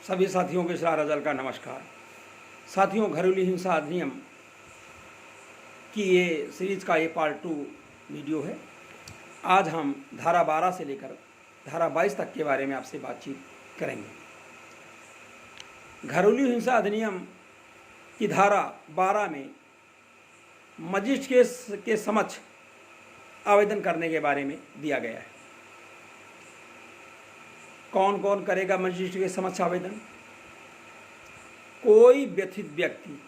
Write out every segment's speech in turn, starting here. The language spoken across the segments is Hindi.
सभी साथियों को इशरार अजल का नमस्कार। साथियों, घरेलू हिंसा अधिनियम की ये सीरीज़ का ये पार्ट 2 वीडियो है। आज हम धारा 12 से लेकर धारा 22 तक के बारे में आपसे बातचीत करेंगे। घरेलू हिंसा अधिनियम की धारा 12 में मजिस्ट्रेट के समक्ष आवेदन करने के बारे में दिया गया है। कौन कौन करेगा मजिस्ट्रेट के समक्ष आवेदन? कोई व्यथित व्यक्ति,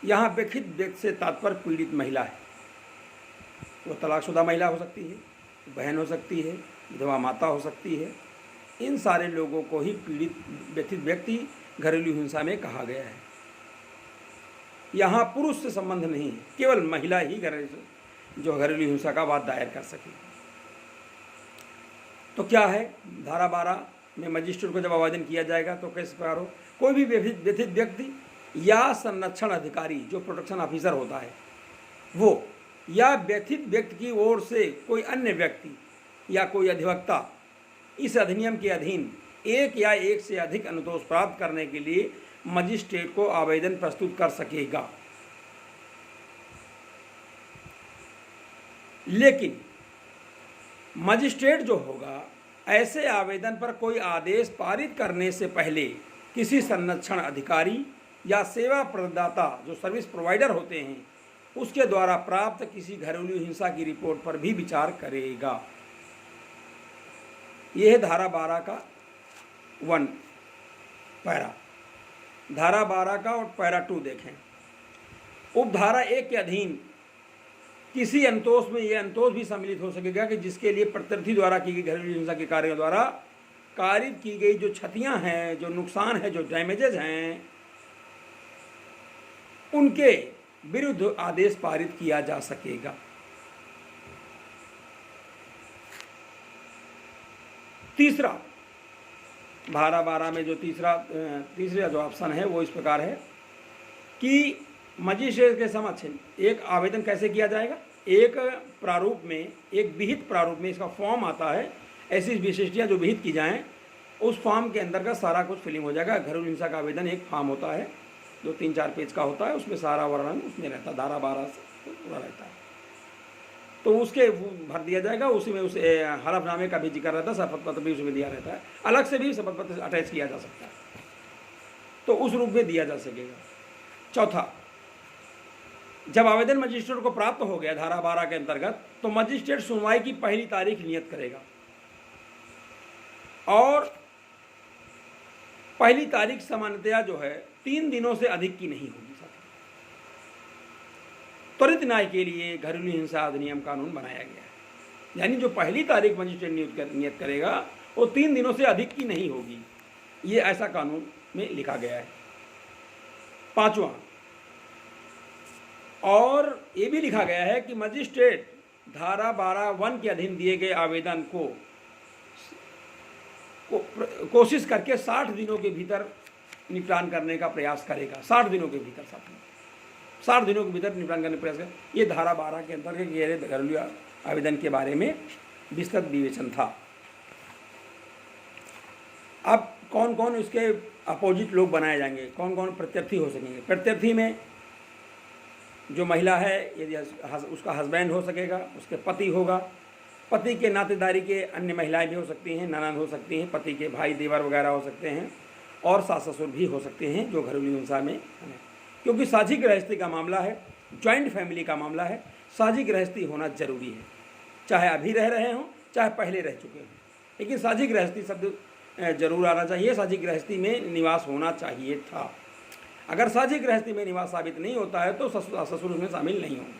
यहाँ व्यथित व्यक्ति से तात्पर्य पीड़ित महिला है। वो तलाकशुदा महिला हो सकती है, बहन हो सकती है, विधवा माता हो सकती है। इन सारे लोगों को ही पीड़ित व्यथित व्यक्ति घरेलू हिंसा में कहा गया है। यहाँ पुरुष से संबंध नहीं है, केवल महिला ही घरेलू हिंसा का वाद दायर कर सके। तो क्या है धारा 12 में मजिस्ट्रेट को जब आवेदन किया जाएगा तो किस प्रकार हो? कोई भी व्यथित व्यक्ति या संरक्षण अधिकारी जो प्रोटेक्शन ऑफिसर होता है वो, या व्यथित व्यक्ति की ओर से कोई अन्य व्यक्ति या कोई अधिवक्ता इस अधिनियम के अधीन एक या एक से अधिक अनुतोष प्राप्त करने के लिए मजिस्ट्रेट को आवेदन प्रस्तुत कर सकेगा। लेकिन मजिस्ट्रेट जो होगा, ऐसे आवेदन पर कोई आदेश पारित करने से पहले किसी संरक्षण अधिकारी या सेवा प्रदाता जो सर्विस प्रोवाइडर होते हैं उसके द्वारा प्राप्त किसी घरेलू हिंसा की रिपोर्ट पर भी विचार करेगा। यह है धारा 12 का 1 पैरा। धारा 12 का और पैरा 2 देखें। उपधारा 1 के अधीन किसी अंतोष में यह अंतोष भी सम्मिलित हो सकेगा कि जिसके लिए प्रत्यर्थी द्वारा की गई घरेलू हिंसा के कार्यों द्वारा कारित की गई जो क्षतियां हैं, जो नुकसान है, जो डैमेजेज हैं, उनके विरुद्ध आदेश पारित किया जा सकेगा। तीसरा, धारा 12 में जो तीसरा जो ऑप्शन है वो इस प्रकार है कि मजिस्ट्रेट के समक्ष एक आवेदन कैसे किया जाएगा? एक प्रारूप में, एक विहित प्रारूप में इसका फॉर्म आता है। ऐसी विशिष्टियाँ जो विहित की जाएं, उस फॉर्म के अंदर सारा कुछ फिलिंग हो जाएगा। घरेलू हिंसा का आवेदन एक फॉर्म होता है जो 3-4 पेज का होता है, उसमें सारा वर्णन उसमें रहता है। धारा 12 से पूरा रहता है, तो उसके भर दिया जाएगा। उसी में उस हलफनामे का भी जिक्र रहता है, शपथ पत्र भी उसमें दिया रहता है। अलग से भी शपथ पत्र अटैच किया जा सकता है, तो उस रूप में दिया जा सकेगा। चौथा, जब आवेदन मजिस्ट्रेट को प्राप्त हो गया धारा 12 के अंतर्गत, तो मजिस्ट्रेट सुनवाई की पहली तारीख नियत करेगा और पहली तारीख सामान्यतया जो है 3 दिनों से अधिक की नहीं होगी। त्वरित न्याय के लिए घरेलू हिंसा अधिनियम कानून बनाया गया है। यानी जो पहली तारीख मजिस्ट्रेट नियत करेगा वो 3 दिनों से अधिक की नहीं होगी। ये ऐसा कानून में लिखा गया है। पांचवा, और ये भी लिखा गया है कि मजिस्ट्रेट धारा 12(1) के अधीन दिए गए आवेदन को कोशिश करके 60 दिनों के भीतर निपटान करने का प्रयास करेगा। 60 दिनों के भीतर, 60 दिनों के भीतर निपटान करने का प्रयास करेगा। ये धारा 12 के अंतर्गत घरेलू आवेदन के बारे में विस्तृत विवेचन था। अब कौन कौन इसके अपोजिट लोग बनाए जाएंगे, कौन कौन प्रत्यर्थी हो सकेंगे? प्रत्यर्थी में जो महिला है, यदि उसका हस्बैंड हो सकेगा, उसके पति होगा, पति के नातेदारी के अन्य महिलाएं भी हो सकती हैं, ननद हो सकती हैं, पति के भाई देवर वगैरह हो सकते हैं, और सास ससुर भी हो सकते हैं जो घरेलू हिंसा में हैं। क्योंकि साझी गृहस्थी का मामला है, जॉइंट फैमिली का मामला है, साझी गृहस्थी होना जरूरी है। चाहे अभी रह रहे हों, चाहे पहले रह चुके हों, लेकिन साझी गृहस्थी शब्द जरूर आना चाहिए। साझी गृहस्थी में निवास होना चाहिए था। अगर साझी गृहस्थी में निवास साबित नहीं होता है तो ससुर उसमें शामिल नहीं होंगे।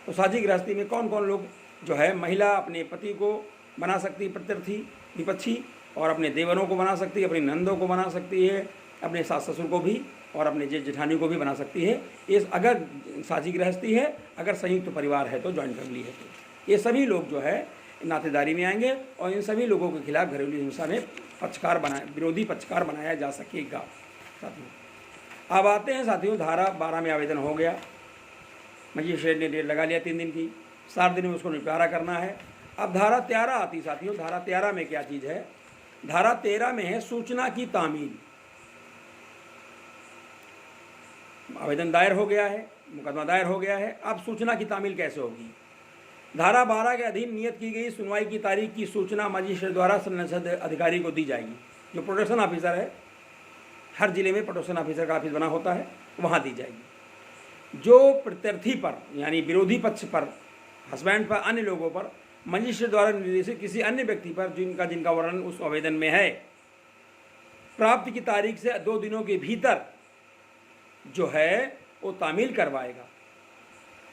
तो साझी गृहस्थी में कौन कौन लोग जो है, महिला अपने पति को बना सकती है प्रत्यर्थी विपक्षी, और अपने देवरों को बना सकती है, अपनी नंदों को बना सकती है, अपने सास ससुर को भी, और अपने जेठ जेठानी को भी बना सकती है। ये अगर साझी गृहस्थी है, अगर संयुक्त परिवार है तो, जॉइंट फैमिली है तो, ये सभी लोग जो है नातेदारी में आएंगे और इन सभी लोगों के खिलाफ घरेलू हिंसा में विरोधी पक्षकार बनाया जा सकेगा। साथियों, अब आते हैं साथियों, धारा 12 में आवेदन हो गया, मजिस्ट्रेट ने डेट लगा लिया 3 दिन की, 7 दिन में उसको निपटारा करना है। अब धारा 13 आती साथियों। धारा 13 में क्या चीज़ है? धारा 13 में है सूचना की तामील। आवेदन दायर हो गया है, मुकदमा दायर हो गया है, अब सूचना की तामील कैसे होगी। धारा 12 के अधीन नियत की गई सुनवाई की तारीख की सूचना मजिस्ट्रेट द्वारा संबंधित अधिकारी को दी जाएगी। जो प्रोटेक्शन ऑफिसर है, हर जिले में प्रोटेक्शन ऑफिसर का ऑफिस बना होता है, वहाँ दी जाएगी। जो प्रत्यर्थी पर यानी विरोधी पक्ष पर, हस्बैंड पर, अन्य लोगों पर मजिस्ट्रेट द्वारा निर्देशित किसी अन्य व्यक्ति पर जिनका वर्णन उस आवेदन में है, प्राप्ति की तारीख से 2 दिनों के भीतर जो है वो तामील करवाएगा।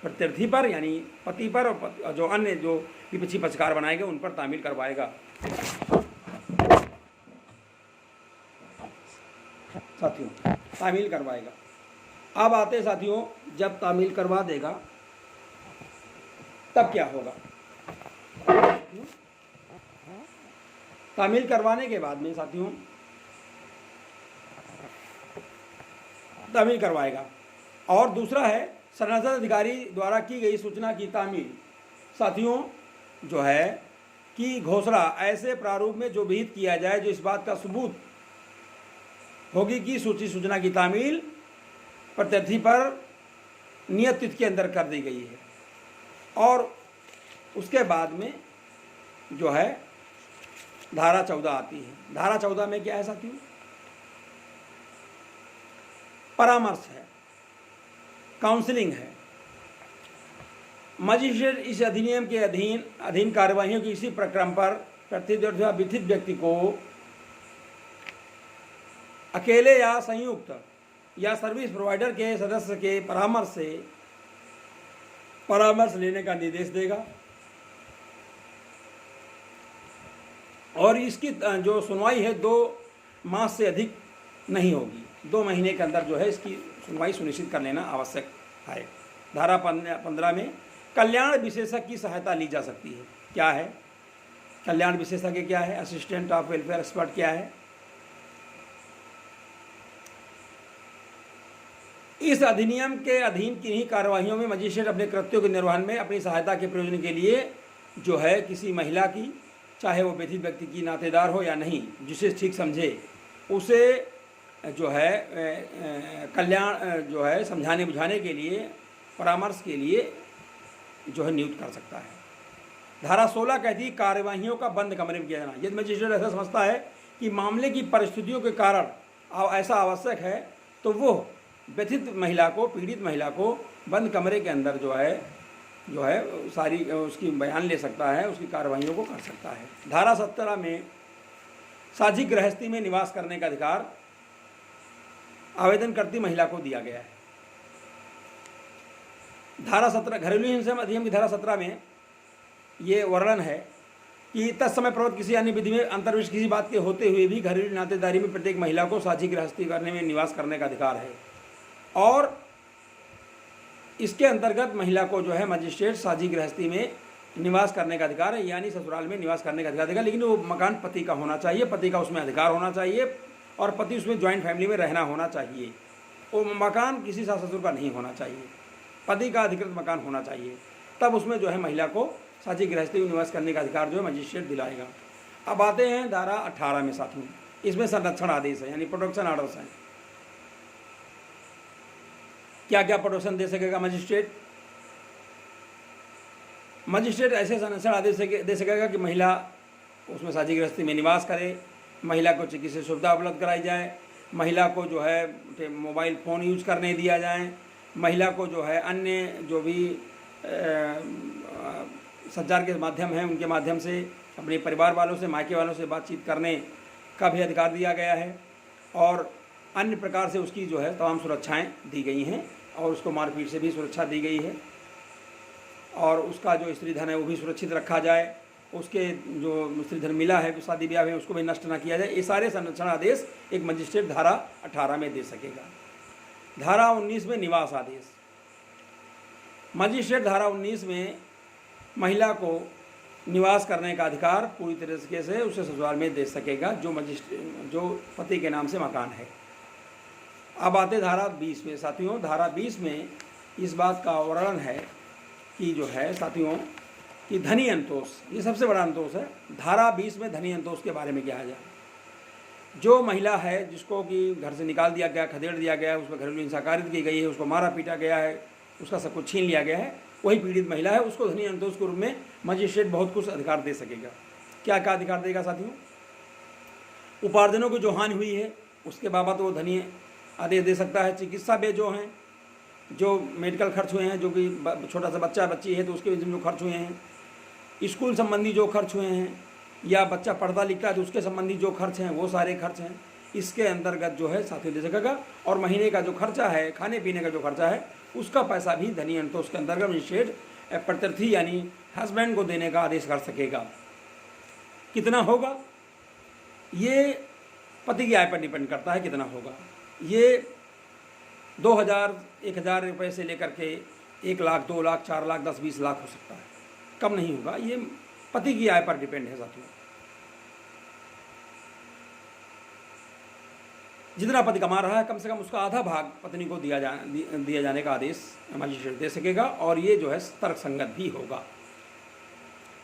प्रत्यर्थी पर यानी पति पर और जो अन्य जो विपक्षी पक्षकार बनाएंगे उन पर तामील करवाएगा। साथियों, तामील करवाएगा। अब आते साथियों, जब तामील करवा देगा तब क्या होगा। तामील करवाने के बाद में साथियों, तामील करवाएगा। और दूसरा है संबंधित अधिकारी द्वारा की गई सूचना की तामील साथियों जो है कि घोषणा ऐसे प्रारूप में जो विहित किया जाए जो इस बात का सबूत होगी कि सूचना की तामील प्रत्यर्थी पर नियत तिथि के अंदर कर दी गई है। और उसके बाद में जो है धारा 14 आती है। धारा 14 में क्या है साथियों, परामर्श है, काउंसलिंग है। मजिस्ट्रेट इस अधिनियम के अधीन कार्यवाहियों की इसी प्रक्रम पर प्रत्यर्थित विथित व्यक्ति को अकेले या संयुक्त या सर्विस प्रोवाइडर के सदस्य के परामर्श लेने का निर्देश देगा। और इसकी जो सुनवाई है 2 मास से अधिक नहीं होगी। 2 महीने के अंदर जो है इसकी सुनवाई सुनिश्चित कर लेना आवश्यक है। धारा 15 में कल्याण विशेषज्ञ की सहायता ली जा सकती है। क्या है कल्याण विशेषज्ञ, क्या है असिस्टेंट ऑफ वेलफेयर एक्सपर्ट, क्या है। इस अधिनियम के अधीन किन्हीं कार्यवाहियों में मजिस्ट्रेट अपने कृत्यों के निर्वहन में अपनी सहायता के प्रयोजन के लिए जो है किसी महिला की, चाहे वो व्यथित व्यक्ति की नातेदार हो या नहीं, जिसे ठीक समझे उसे जो है कल्याण जो है समझाने बुझाने के लिए, परामर्श के लिए जो है नियुक्त कर सकता है। धारा 16 कहती है कार्यवाहियों का बंद कमरे में किया जाना। यदि मजिस्ट्रेट ऐसा समझता है कि मामले की परिस्थितियों के कारण ऐसा आवश्यक है तो वो व्यथित महिला को, पीड़ित महिला को बंद कमरे के अंदर जो है सारी उसकी बयान ले सकता है, उसकी कार्यवाहियों को कर सकता है। धारा 17 में साझी गृहस्थी में निवास करने का अधिकार आवेदन करती महिला को दिया गया है। धारा 17 घरेलू हिंसा अधिनियम की धारा 17 में ये वर्णन है कि तत्समय प्रवृत्त किसी अन्य विधि में अंतर्विष किसी बात के होते हुए भी घरेलू नातेदारी में प्रत्येक महिला को साझी गृहस्थी करने में निवास करने का अधिकार है। और इसके अंतर्गत महिला को जो है मजिस्ट्रेट साझी गृहस्थी में निवास करने का अधिकार है, यानी ससुराल में निवास करने का अधिकार देगा। लेकिन वो मकान पति का होना चाहिए, पति का उसमें अधिकार होना चाहिए और पति उसमें ज्वाइंट फैमिली में रहना होना चाहिए। वो मकान किसी सास ससुर का नहीं होना चाहिए, पति का अधिकृत मकान होना चाहिए। तब उसमें जो है महिला को साझी गृहस्थी में निवास करने का अधिकार जो है मजिस्ट्रेट दिलाएगा। अब आते हैं धारा 18 में साथियों, इसमें संरक्षण आदेश है यानी प्रोटेक्शन ऑर्डर्स हैं। क्या क्या प्रोटेक्शन दे सकेगा मजिस्ट्रेट। मजिस्ट्रेट ऐसे संरक्षण आदेश दे सकेगा कि महिला उसमें साझी गृहस्थी में निवास करे, महिला को चिकित्सा सुविधा उपलब्ध कराई जाए, महिला को जो है मोबाइल फ़ोन यूज करने दिया जाए, महिला को जो है अन्य जो भी संचार के माध्यम हैं उनके माध्यम से अपने परिवार वालों से, मायके वालों से बातचीत करने का भी अधिकार दिया गया है। और अन्य प्रकार से उसकी जो है तमाम सुरक्षाएं दी गई हैं और उसको मारपीट से भी सुरक्षा दी गई है। और उसका जो स्त्री धन है वो भी सुरक्षित रखा जाए, उसके जो स्त्री धन मिला है शादी ब्याह में उसको भी नष्ट ना किया जाए। ये सारे संरक्षण आदेश एक मजिस्ट्रेट धारा 18 में दे सकेगा। धारा 19 में निवास आदेश। मजिस्ट्रेट धारा 19 में महिला को निवास करने का अधिकार पूरी तरीके से उसे ससुराल में दे सकेगा जो पति के नाम से मकान है। अब आते धारा 20 में साथियों। धारा 20 में इस बात का वर्णन है कि जो है साथियों कि धनी अंतोष, ये सबसे बड़ा अंतोष है। धारा 20 में धनी अंतोष के बारे में कहा जाए। जो महिला है जिसको कि घर से निकाल दिया गया, खदेड़ दिया गया, उस पर घरेलू हिंसा कारित की गई है, उसको मारा पीटा गया है, उसका सब कुछ छीन लिया गया है, वही पीड़ित महिला है, उसको धनी अनुतोष के रूप में मजिस्ट्रेट बहुत कुछ अधिकार दे सकेगा। क्या क्या अधिकार देगा साथियों? उपार्जनों की जो हानि हुई है उसके बाबत वो धनी आदेश दे सकता है। चिकित्सा व्यय जो हैं, जो मेडिकल खर्च हुए हैं, जो कि छोटा सा बच्चा बच्ची है तो उसके जो खर्च हुए हैं, स्कूल संबंधी जो खर्च हुए हैं, या बच्चा पढ़ता लिखता है तो उसके संबंधी जो खर्च हैं, वो सारे खर्च हैं, इसके अंतर्गत जो है साथियों दे सकेगा। और महीने का जो खर्चा है, खाने पीने का जो खर्चा है, उसका पैसा भी धनी अनुतोष के अंतर्गत मजिस्ट्रेट प्रत्यर्थी यानी हस्बैंड को देने का आदेश कर सकेगा। कितना होगा? ये पति की आय पर डिपेंड करता है कितना होगा। ये 2000 1000 रुपये से लेकर के 1 लाख 2 लाख 4 लाख 10 20 लाख हो सकता है, कम नहीं होगा। ये पति की आय पर डिपेंड है साथियों। जितना पति कमा रहा है कम से कम उसका आधा भाग पत्नी को दिया जाने का आदेश मजिस्ट्रेट दे सकेगा, और ये जो है तर्कसंगत भी होगा।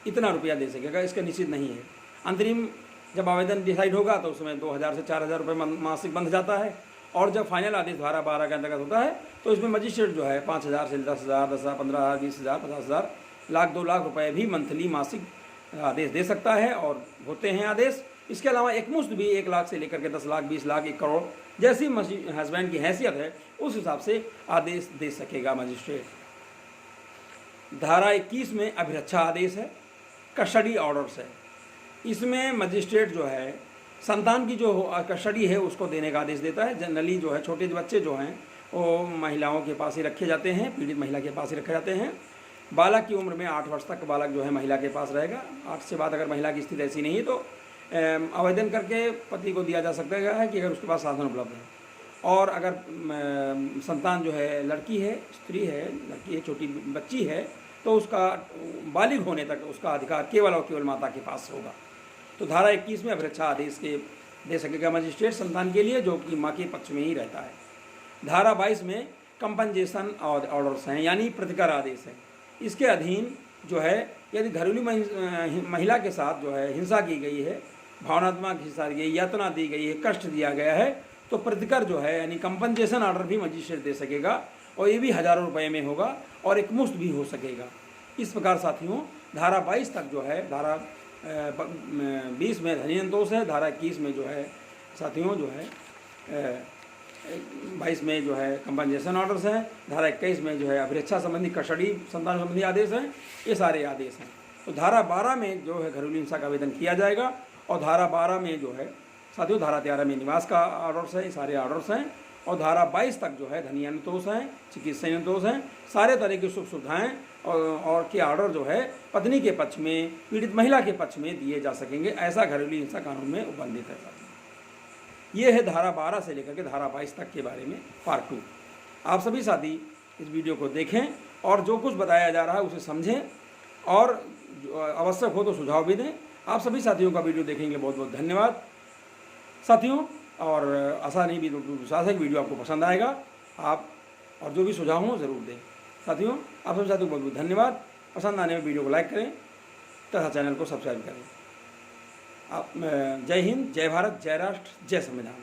इतना रुपया दे सकेगा, इसका निश्चित नहीं है। अंतरिम जब आवेदन डिसाइड होगा तो उसमें 2000 से 4000 रुपये मासिक बंध जाता है, और जब फाइनल आदेश धारा 12 के अंतर्गत होता है तो इसमें मजिस्ट्रेट जो है 5000 से 10,000 10,000 15,000 20,000 50,000 लाख 2 लाख रुपए भी मंथली मासिक आदेश दे सकता है, और होते हैं आदेश। इसके अलावा एकमुश्त भी 1 लाख से लेकर के 10 लाख 20 लाख 1 करोड़ जैसी हस्बैंड की हैसियत है उस हिसाब से आदेश दे सकेगा मजिस्ट्रेट। धारा 21 में अभिरक्षा आदेश है, कस्टडी ऑर्डर्स है। इसमें मजिस्ट्रेट जो है संतान की जो कस्टडी है उसको देने का आदेश देता है। जनरली जो है छोटे बच्चे जो हैं वो महिलाओं के पास ही रखे जाते हैं, पीड़ित महिला के पास ही रखे जाते हैं। बालक की उम्र में 8 वर्ष तक बालक जो है महिला के पास रहेगा। 8 से बाद अगर महिला की स्थिति ऐसी नहीं है तो आवेदन करके पति को दिया जा सकता है कि अगर उसके पास साधन उपलब्ध है। और अगर संतान जो है लड़की है, स्त्री है, लड़की है, छोटी बच्ची है, तो उसका बालिग होने तक उसका अधिकार केवल और केवल माता के पास होगा। तो धारा 21 में अभिरक्षा आदेश के दे सकेगा मजिस्ट्रेट संतान के लिए जो कि माँ के पक्ष में ही रहता है। धारा 22 में कंपनसेशन ऑर्डर्स हैं यानी प्रतिकर आदेश है। इसके अधीन जो है यदि घरेलू महिला के साथ जो है हिंसा की गई है, भावनात्मक हिंसा की गई, यातना दी गई है, कष्ट दिया गया है, तो प्रतिकर जो है यानी कंपनसेशन ऑर्डर भी मजिस्ट्रेट दे सकेगा, और ये भी हज़ारों रुपए में होगा और एक मुश्त भी हो सकेगा। इस प्रकार साथियों धारा 22 तक जो है, धारा 20 में धनी अनुतोष है, धारा 21 में जो है साथियों जो है 22 में जो है कंपनसेशन ऑर्डर्स हैं, धारा 21 में जो है अभिरक्षा संबंधी कस्टडी संतान संबंधी आदेश हैं, ये सारे आदेश हैं। तो धारा 12 में जो है घरेलू हिंसा का आवेदन किया जाएगा, और धारा 12 में जो है साथियों धारा 13 में निवास का ऑर्डर्स है, ये सारे ऑर्डर्स हैं। और धारा 22 तक जो है धनी अनुतोष हैं, चिकित्सा अनुतोष हैं, सारे तरह की सुख सुविधाएँ और के ऑर्डर जो है पत्नी के पक्ष में, पीड़ित महिला के पक्ष में दिए जा सकेंगे। ऐसा घरेलू हिंसा कानून में उपबंधित है साथियों। ये है धारा 12 से लेकर के धारा 22 तक के बारे में पार्ट 2। आप सभी साथी इस वीडियो को देखें और जो कुछ बताया जा रहा है उसे समझें, और आवश्यक हो तो सुझाव भी दें। आप सभी साथियों का वीडियो देखने के लिए बहुत बहुत धन्यवाद साथियों, और आशा नहीं भी विश्वास है कि वीडियो आपको पसंद आएगा। आप और जो भी सुझाव हो ज़रूर दें साथियों। आप सभी साथियों को बहुत बहुत धन्यवाद। पसंद आने में वीडियो को लाइक करें तथा चैनल को सब्सक्राइब करें। आप जय हिंद, जय भारत, जय राष्ट्र, जय संविधान।